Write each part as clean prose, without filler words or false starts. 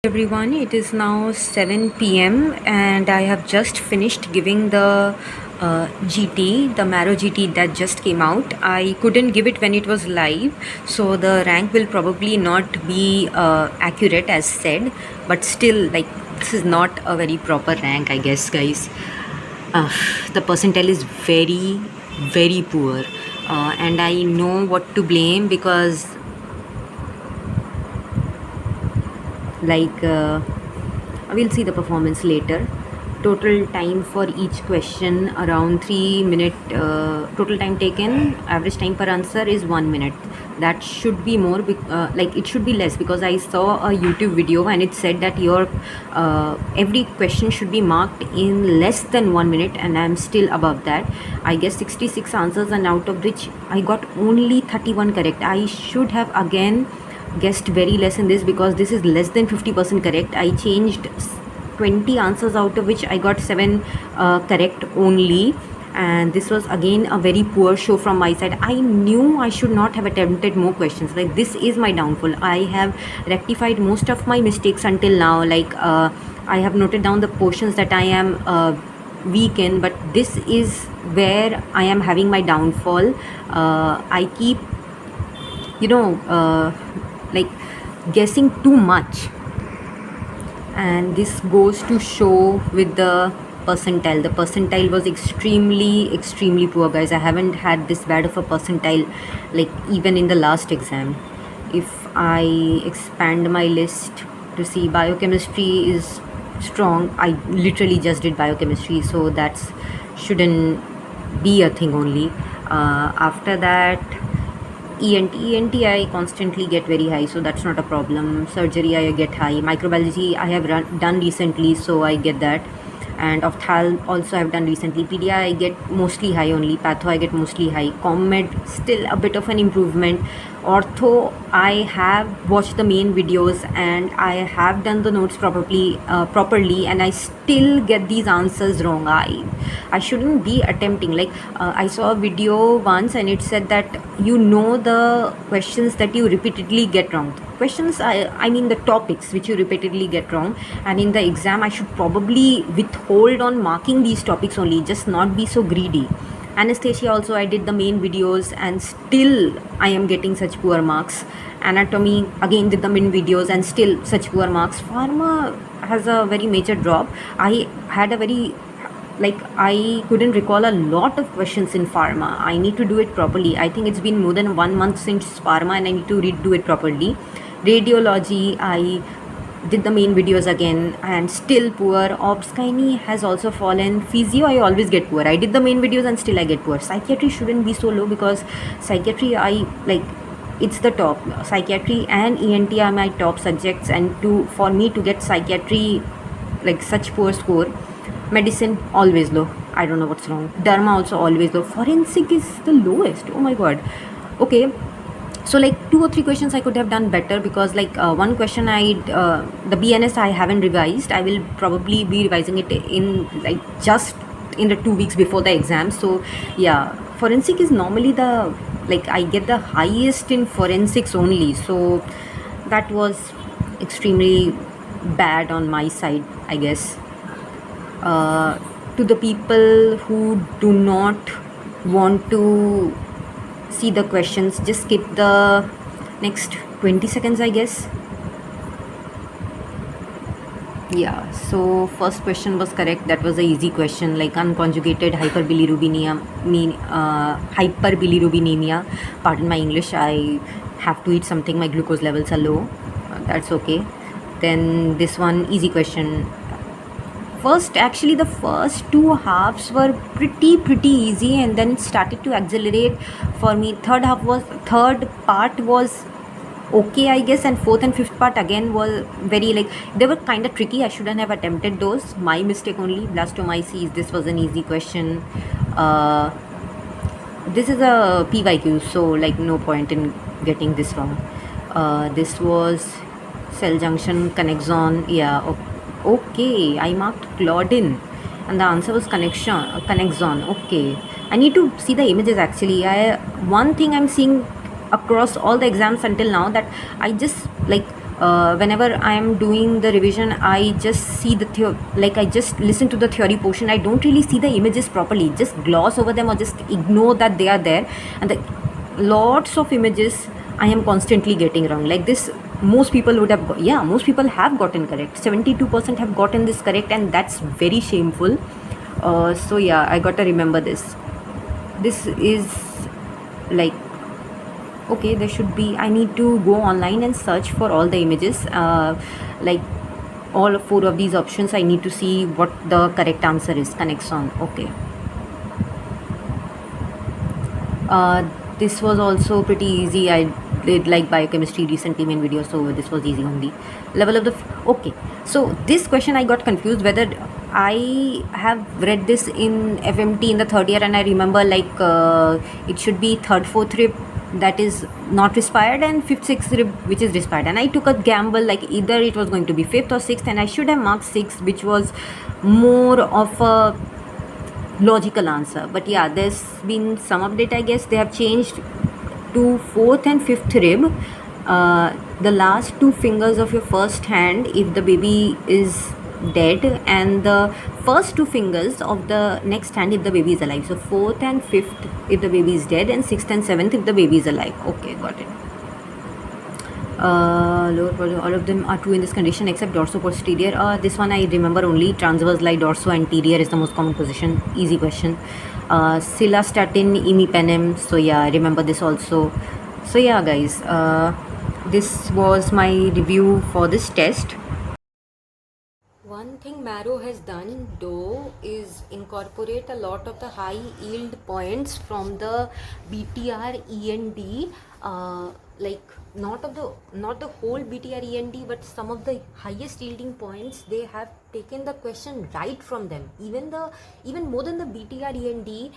Everyone, it is now 7 p.m. and I have just finished giving the GT, the Marrow GT that just came out. I couldn't give it when it was live, so the rank will probably not be accurate as said, but still, like, this is not a very proper rank, I guess, guys. Uh, the percentile is very, very poor, and I know what to blame because, like, we'll see the performance later. Total time for each question around 3 minute. Total time taken, average time per answer is 1 minute. That should be more, like it should be less, because I saw a YouTube video and it said that your every question should be marked in less than 1 minute, and I'm still above that. I guess 66 answers, and out of which I got only 31 correct. I should have again guessed very less in this, because this is less than 50% correct. I changed 20 answers, out of which I got 7 correct only, and this was again a very poor show from my side. I knew I should not have attempted more questions. Like, this is my downfall. I have rectified most of my mistakes until now. Like, I have noted down the portions that I am weak in, but this is where I am having my downfall. I keep, like, guessing too much, and this goes to show with the percentile was extremely poor, guys. I haven't had this bad of a percentile, like, even in the last exam. If I expand my list to see, biochemistry is strong. I literally just did biochemistry, so that's shouldn't be a thing only. After that, ENT I constantly get very high, so that's not a problem. Surgery I get high. Microbiology I have done recently, so I get that. And opthal also I have done recently. PDI I get mostly high only. Patho I get mostly high. Commed still a bit of an improvement. Ortho I have watched the main videos and I have done the notes properly, and I still get these answers wrong. I shouldn't be attempting. Like, I saw a video once and it said that the questions that you repeatedly get wrong. Questions, I mean the topics which you repeatedly get wrong, and in the exam I should probably withhold on marking these topics only, just not be so greedy. Anesthesia also I did the main videos and still I am getting such poor marks. Anatomy again did the main videos and still such poor marks. Pharma has a very major drop. I had a very, like, I couldn't recall a lot of questions in pharma. I need to do it properly. I think it's been more than 1 month since pharma and I need to redo it properly. Radiology, I did the main videos again and still poor. Obs gynae has also fallen. Physio I always get poor. I did the main videos and still I get poor. Psychiatry shouldn't be so low, because psychiatry it's the top. Psychiatry and ENT are my top subjects, and for me to get psychiatry like such poor score. Medicine always low. I don't know what's wrong. Derma also always low. Forensic is the lowest. Oh my god. Okay, so like 2 or 3 questions I could have done better, because like one question the BNS I haven't revised. I will probably be revising it in, like, just in the 2 weeks before the exam. So yeah, forensic is normally the, like, I get the highest in forensics only, so that was extremely bad on my side, I guess. To the people who do not want to see the questions, just skip the next 20 seconds, I guess. Yeah, so first question was correct. That was a easy question, like unconjugated hyperbilirubinemia. Pardon my English, I have to eat something, my glucose levels are low. That's okay. Then this one, easy question. Actually the first 2 halves were pretty easy, and then it started to accelerate for me. Third part was okay, I guess, and fourth and fifth part again was very, like, they were kind of tricky. I shouldn't have attempted those. My mistake only. Blastomyces, this was an easy question. This is a PYQ, so like no point in getting this wrong. This was cell junction connexon. Yeah, okay, I marked Claudin and the answer was connexon. Okay, I need to see the images actually. One thing I'm seeing across all the exams until now, that I just, like, whenever I am doing the revision, I just see the like I just listen to the theory portion. I don't really see the images properly, just gloss over them or just ignore that they are there. And lots of images I am constantly getting wrong. Like this, most people would have most people have gotten correct. 72% have gotten this correct, and that's very shameful. So yeah, I gotta remember this. This is like, okay, there should be, I need to go online and search for all the images, like all 4 of these options. I need to see what the correct answer is. Connect song. Okay. This was also pretty easy. I did like biochemistry recently main video, so this was easy on the level of the okay. So this question I got confused whether I have read this in FMT in the 3rd year, and I remember like it should be 3rd 4th rib that is not respired, and 5th 6th rib which is respired, and I took a gamble like either it was going to be 5th or 6th, and I should have marked 6th, which was more of a logical answer. But yeah, there's been some update. I guess they have changed to 4th and 5th rib, the last 2 fingers of your first hand if the baby is dead, and the first 2 fingers of the next hand if the baby is alive. So 4th and 5th if the baby is dead, and 6th and 7th if the baby is alive. Okay, got it. Lower body, all of them are true in this condition except dorso-posterior. This one I remember only. Transverse lie dorso-anterior is the most common position. Easy question. Cilastatin, imipenem. So yeah, I remember this also. So yeah, guys, this was my review for this test. One thing Marrow has done though is incorporate a lot of the high yield points from the BTR END, like not the whole BTR END, but some of the highest yielding points. They have taken the question right from them. Even more than the BTR END,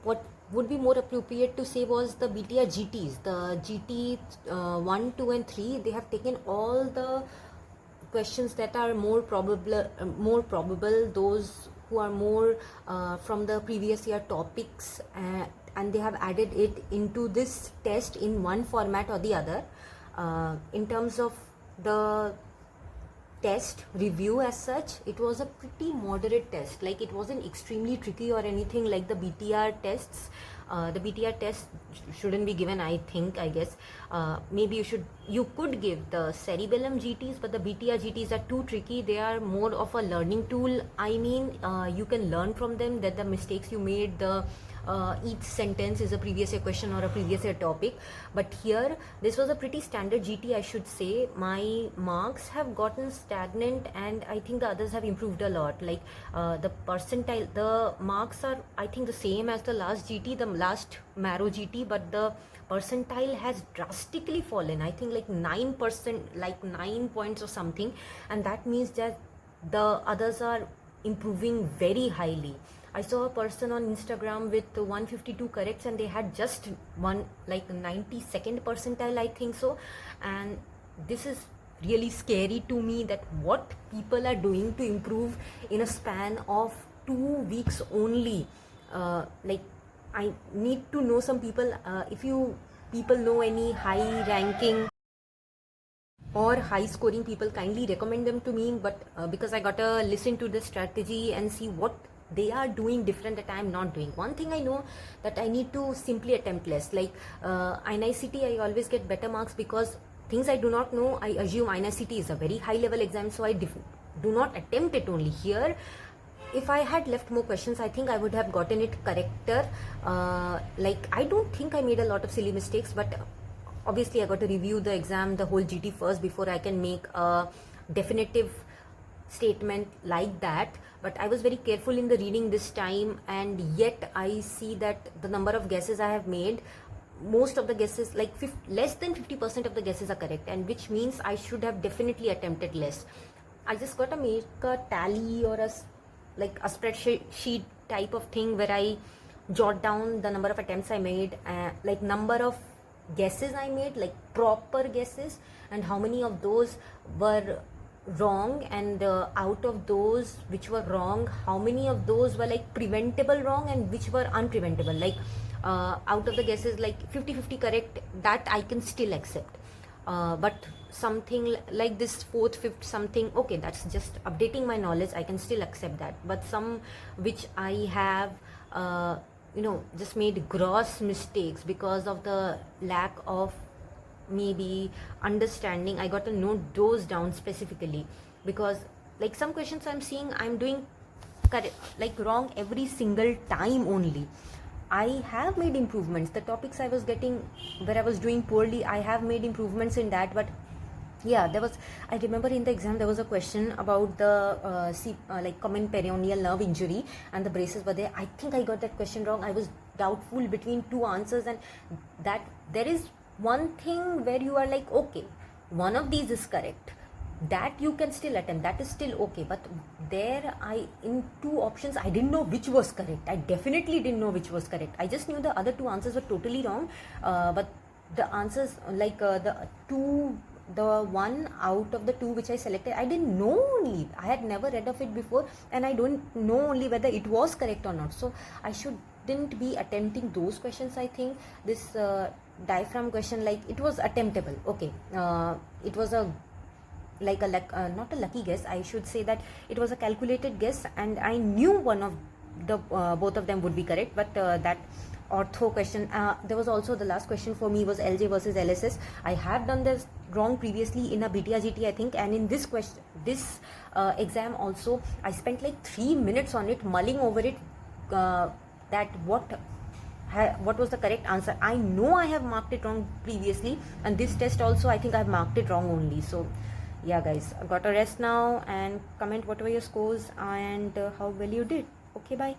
what would be more appropriate to say was the BTR GTs, the GT 1, 2 and 3. They have taken all the questions that are more probable, those who are more from the previous year topics, and they have added it into this test in one format or the other. In terms of the test review as such, it was a pretty moderate test. Like it wasn't extremely tricky or anything like the BTR tests. The BTR test shouldn't be given, I guess. Maybe you could give the cerebellum GTs, but the BTR GTs are too tricky. They are more of a learning tool. I mean, you can learn from them that the mistakes you made, each sentence is a previous year question or a previous year topic. But here this was a pretty standard GT, I should say. My marks have gotten stagnant, and I think the others have improved a lot. Like the percentile, the marks are I think the same as the last GT, the last Marrow GT, but the percentile has drastically fallen. I think like 9%, like 9 points or something, and that means that the others are improving very highly. I saw a person on Instagram with 152 corrects, and they had just one like 92nd percentile, I think so. And this is really scary to me, that what people are doing to improve in a span of 2 weeks only. Like I need to know some people. If you people know any high ranking or high scoring people, kindly recommend them to me. But because I gotta listen to the strategy and see what they are doing different that I am not doing. One thing I know, that I need to simply attempt less. Like INICT, I always get better marks because things I do not know, I assume INICT is a very high level exam, so I do not attempt it only. Here, if I had left more questions, I think I would have gotten it correcter. Like I don't think I made a lot of silly mistakes, but obviously I got to review the exam, the whole GT first, before I can make a definitive statement like that. But I was very careful in the reading this time, and yet I see that the number of guesses I have made, most of the guesses, like less than 50% of the guesses are correct, and which means I should have definitely attempted less. I just got to make a tally or a spreadsheet type of thing where I jot down the number of attempts I made, like number of guesses I made, like proper guesses, and how many of those were wrong, and out of those which were wrong, how many of those were like preventable wrong and which were unpreventable. Like out of the guesses, like 50-50 correct, that I can still accept. but something like this fourth, fifth, something, okay, that's just updating my knowledge, I can still accept that. But some which I have just made gross mistakes because of the lack of maybe understanding, I got to note those down specifically. Because like some questions I'm seeing I'm doing correct, like wrong every single time only. I have made improvements. The topics I was getting where I was doing poorly, I have made improvements in that. But yeah, there was, I remember in the exam there was a question about the like common peroneal nerve injury and the braces were there. I think I got that question wrong. I was doubtful between two answers, and that there is one thing where you are like, okay, one of these is correct, that you can still attempt, that is still okay. But there, I in two options I didn't know which was correct. I definitely didn't know which was correct. I just knew the other two answers were totally wrong. But the answers, like the one out of the two which I selected, I didn't know only. I had never read of it before, and I don't know only whether it was correct or not. So I shouldn't be attempting those questions. I think this diaphragm question, like, it was attemptable. Okay, it was a like a not a lucky guess, I should say that it was a calculated guess, and I knew one of the both of them would be correct. But that ortho question, there was also the last question for me was LJ versus LSS. I have done this wrong previously in a BTR GT, I think, and in this question, this exam also, I spent like 3 minutes on it, mulling over it, that what was the correct answer. I know I have marked it wrong previously, and this test also I think I've marked it wrong only. So yeah guys, I got a rest now, and comment what were your scores and how well you did. Okay, bye.